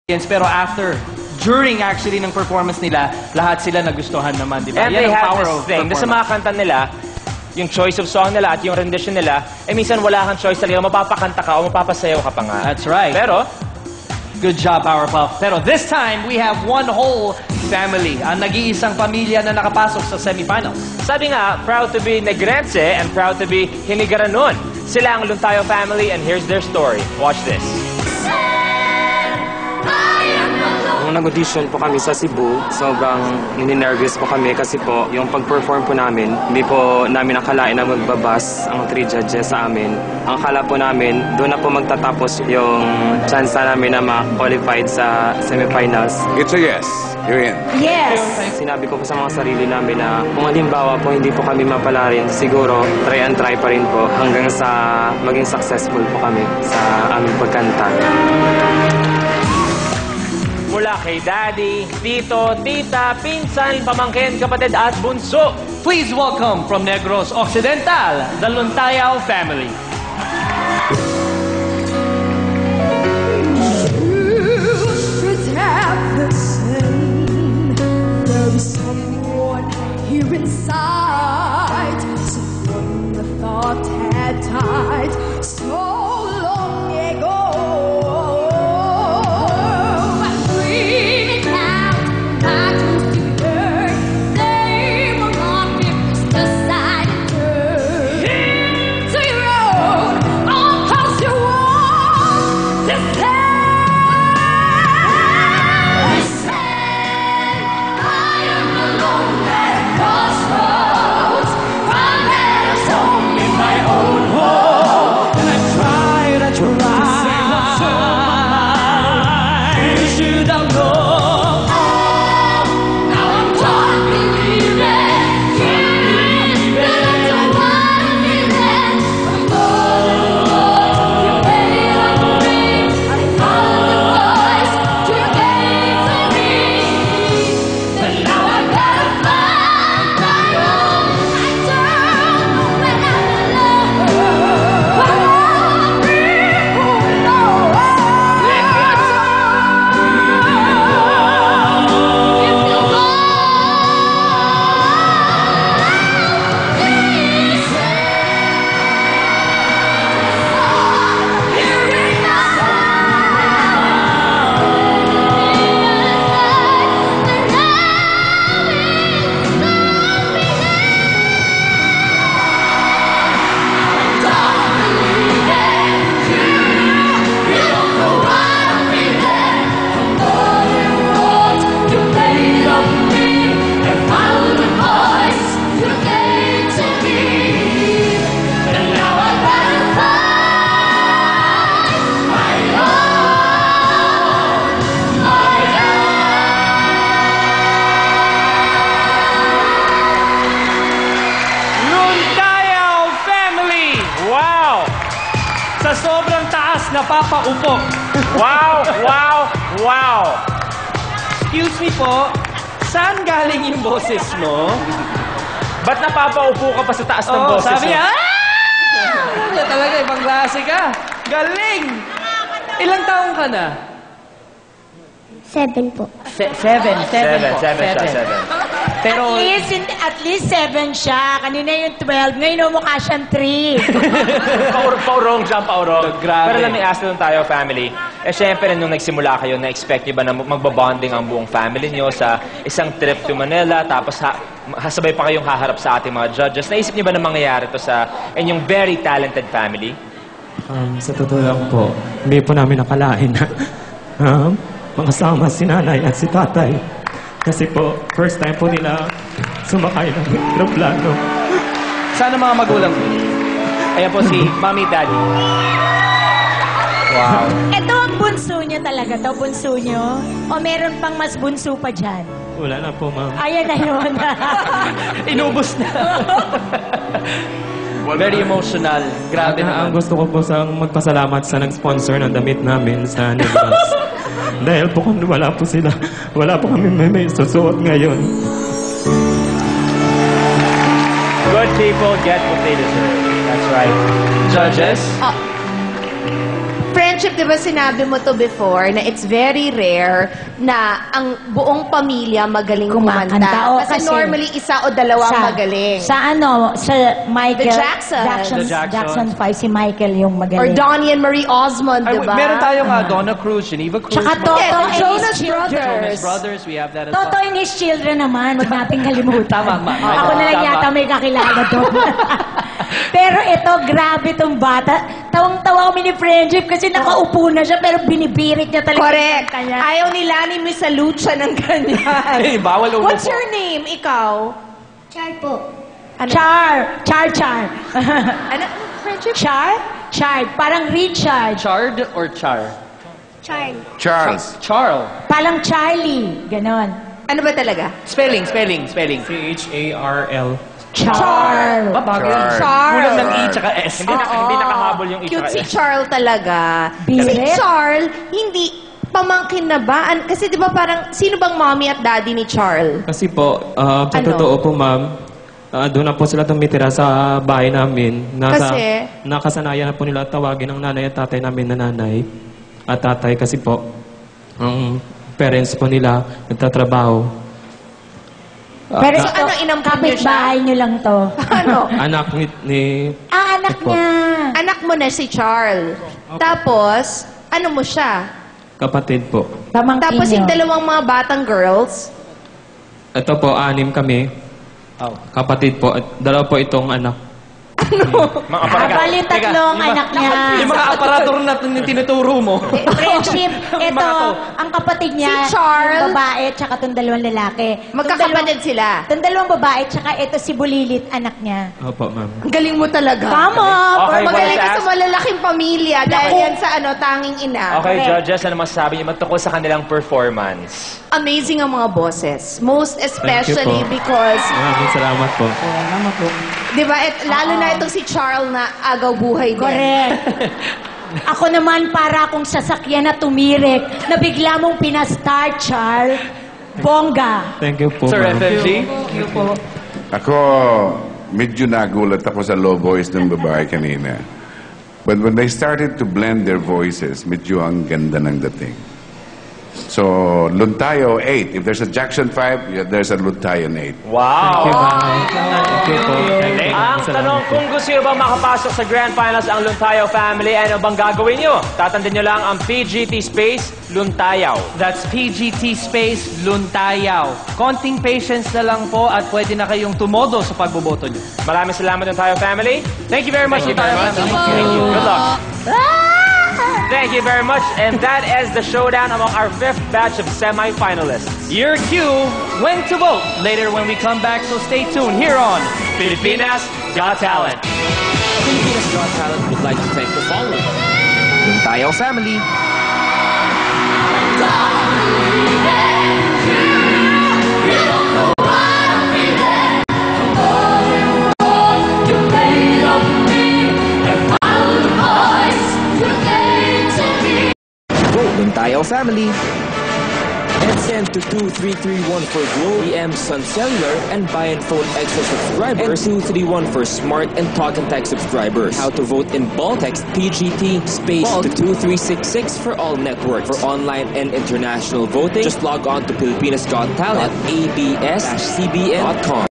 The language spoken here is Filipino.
Pero during actually ng performance nila, lahat sila nagustuhan naman, di ba? And they have this thing. Sa mga kanta nila, yung choice of song nila at yung rendition nila, minsan wala kang choice talaga, mapapakanta ka o mapapasayaw ka pa nga. That's right. Pero, good job, Powerpuff. Pero this time, we have one whole family. Ang nag-iisang pamilya na nakapasok sa semifinals. sabi nga, proud to be Negrense and proud to be Hinigaranon. Sila ang Luntayo family and here's their story. Watch this. Nung nag-audition po kami sa Cebu, sobrang nininervous po kami kasi po yung pag-perform po namin, hindi po namin akalain na magbabas ang 3 judges sa amin. Ang akala po namin, doon na po magtatapos yung chance namin na ma-qualified sa semifinals. It's a yes. You're in. Yes! Sinabi ko po sa mga sarili namin na kung halimbawa po hindi po kami mapala rin, siguro try and try pa rin po hanggang sa maging successful po kami sa aming pagkanta. Mula kay Daddy, Tito, Tita, Pinsan, Pamangkin, Kapatid at Bunso. Please welcome from Negros Occidental, the Luntayo family. Should have the same. There is someone here inside. Someone the thought had died so long ago. I'm dreaming out my dreams to earth. They will not be pushed aside and turn into your own. All 'cause you want to say. Sa sobrang taas, napapaupo. Wow! Wow! Wow! Excuse me po, saan galing yung boses mo? Ba't napapaupo ka pa sa taas ng Oh, boses sabi mo? niya, ah! Talaga, ibang klase ka. Galing! Ilang taong ka na? 7 po. Seven Seven. Pero, At least 7 siya. Kanina yung 12. Ngayon mukha siyang 3. Paurong siya, paurong. Grabe. Pero lang may ask ng tayo, family. Siyempre, nung nagsimula kayo, na-expect niyo ba na magbabonding ang buong family niyo sa isang trip to Manila, tapos hasabay pa kayong haharap sa ating mga judges? Naisip niyo ba na mangyayari to sa inyong very talented family? Sa totoo lang po, hindi po namin nakalain na makasama si nanay at si tatay. Kasi po, first time po nila sumakay ng aeroplano. sana mga magulang mo? Ayan po si Mommy Daddy. Wow. Ito ang bunso niyo talaga to, bunso niyo? O meron pang mas bunso pa dyan? Wala na po, ma'am. Ayan na yun. Inubos na. Very emotional. Grabe Ang naman. gusto ko po sa magpasalamat sa nag-sponsor ng damit namin sa Negros. Dahil po kung wala po sila, wala po kami may susuot ngayon. Good people get what they deserve. That's right. Judges? Friends Friendship, di ba sinabi mo to before na it's very rare na ang buong pamilya magaling kumanta. Oo, Kasi normally isa o dalawa ang magaling. Sa Michael. The Jacksons. Jackson 5, si Michael yung Or magaling. Donnie and Marie Osmond, Ay, di ba? meron tayong Donna Cruz, Geneva Cruz. Tsaka Toto Yeah, and Jonas his children. Brothers. Jonas Brothers, we have that as Toto well. and his children naman, huwag nating kalimutan. Tama, Ako na lang tama. yata may kakilala doon. Pero ito, grabe tong bata. Tawang-tawa kami ni Friendship kasi nakaupo na siya pero binibirit niya talaga. Correct. yung kanta niya. Ayaw nila ni Miss Lucha ng ganyan. Eh, bawal umupo. What's your name? Ikaw? Char po. Char. Ano? Friendship? Char. Parang Richard. Chard or Char? Char. Charles. Charl. Parang Charlie. Ganon. Ano ba talaga? Spelling. C-H-A-R-L. Char. Bagay. Charl. Kulang ng E tsaka S. Hindi nakahabol yung isa. Cute si Charl talaga. Birit. Si Charl, hindi pamangkin na ba? Kasi di ba parang, sino bang mommy at daddy ni Charl? Kasi po, sa Ano? totoo po, ma'am, doon na po sila tumitira sa bahay namin. Kasi? Nakasanayan na po nila tawagin ang nanay at tatay namin na nanay at tatay kasi po, ang parents po nila nagtatrabaho. Pero So, ito, ano, inampun niyo siya? kapitbahay niyo lang to. Ano? Anak ni Anak Opo. niya. Anak mo na si Charl. Tapos, ano mo siya? kapatid po. Pamangkin Tapos niyo. yung dalawang mga batang girls, Ito po, 6 kami. Oh. Kapatid po. At dalawa po itong anak. Mga Bali tatlong anak niya. Yung mga aparator natin yung tinuturo mo. Friendship, ito, Mga to. ang kapatid niya, Si Charles. yung babae, tsaka itong dalawang lalaki. magkakapatid sila. Itong dalawang babae, tsaka ito si Bulilit, anak niya. Opo, ma'am. Ang galing mo talaga. Tama! Okay, Magaling ka wanted to sa malalaking pamilya dahil yan sa tanging ina. Okay, judges, ano masasabi niyo magtungkol sa kanilang performance? Amazing ang mga boses. Most Thank especially you po. because, Maraming salamat po. di ba, lalo na itong si Charles na agaw buhay din. Correct. Ako naman para akong sasakyan na tumirik na bigla mong pinastart, Charles. Bongga. Thank you po, Sir ma'am. FFG. Ako, medyo nagulat ako sa low voice ng babae kanina. But when they started to blend their voices, medyo ang ganda ng dating. So, Luntayo 8. If there's a Jackson 5, yeah, there's a Luntayon 8. Wow! Thank you po. Ang tanong, kung gusto nyo ba makapasok sa Grand Finals ang Luntayaw family, ano bang gagawin nyo? Tatandin nyo lang ang PGT space, Luntayaw. That's PGT space Luntayaw. Konting patience na lang po at pwede na kayong tumodo sa pagboboto nyo. Maraming salamat Luntayaw family. Thank you very much, Luntayaw family. Thank you. Good luck. Thank you very much. And that is the showdown among our 5th batch of semi-finalists. Your cue, when to vote. Later when we come back, so stay tuned here on Pilipinas Got Talent. Pilipinas Got Talent would like to thank the following. Luntayaw family. Vote Luntayaw family. And send to 2331 for Globe, EM Sun Cellular, and Buy and Phone Extra subscribers, and 231 for Smart and Talk and Text subscribers. How to vote in bulk? Text PGT space to 2366 for all networks. For online and international voting, just log on to Pilipinas Got Talent, abs-cbn.com.